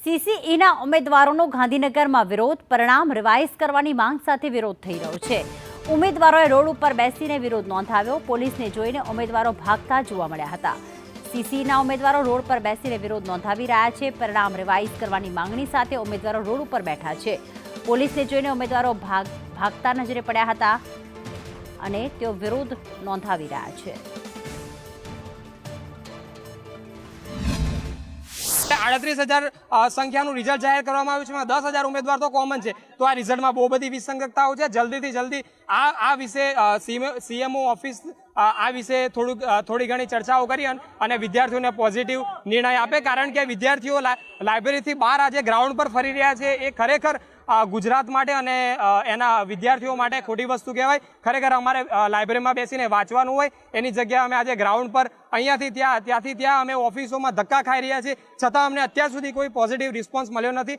સીસીઈના ઉમેદવારોનો ગાંધીનગરમાં વિરોધ, પરિણામ રિવાઇઝ કરવાની માંગ સાથે વિરોધ થઈ રહ્યો છે। ઉમેદવારોએ રોડ ઉપર બેસીને વિરોધ નોંધાવ્યો। પોલીસને જોઈને ઉમેદવારો ભાગતા જોવા મળ્યા હતા। સીસીઈના ઉમેદવારો રોડ પર બેસીને વિરોધ નોંધાવી રહ્યા છે। પરિણામ રિવાઇઝ કરવાની માંગણી સાથે ઉમેદવારો રોડ ઉપર બેઠા છે। પોલીસને જોઈને ઉમેદવારો ભાગતા નજરે પડ્યા હતા અને તેઓ વિરોધ નોંધાવી રહ્યા છે। 38,000 સંખ્યાનું રિઝલ્ટ જાહેર કરવામાં આવ્યું છે। એમાં 10,000 ઉમેદવાર તો કોમન છે, તો આ રિઝલ્ટમાં બહુ બધી વિસંગતતાઓ છે। જલ્દીથી જલ્દી આ વિશે સીએમઓ ઓફિસ આ વિશે થોડી ઘણી ચર્ચાઓ કરી અને વિદ્યાર્થીઓને પોઝિટિવ નિર્ણય આપે, કારણ કે વિદ્યાર્થીઓ લાઇબ્રેરીથી બહાર આજે ગ્રાઉન્ડ પર ફરી રહ્યા છે। એ ખરેખર ગુજરાત માટે અને એના વિદ્યાર્થીઓ માટે ખોટી વસ્તુ કહેવાય। ખરેખર અમારે લાઇબ્રેરીમાં બેસીને વાંચવાનું હોય, એની જગ્યાએ અમે આજે ગ્રાઉન્ડ પર અહીંયાથી ત્યાંથી ત્યાં અમે ઓફિસોમાં ધક્કા ખાઈ રહ્યા છીએ, છતાં અમને અત્યાર સુધી કોઈ પોઝિટિવ રિસ્પોન્સ મળ્યો નથી।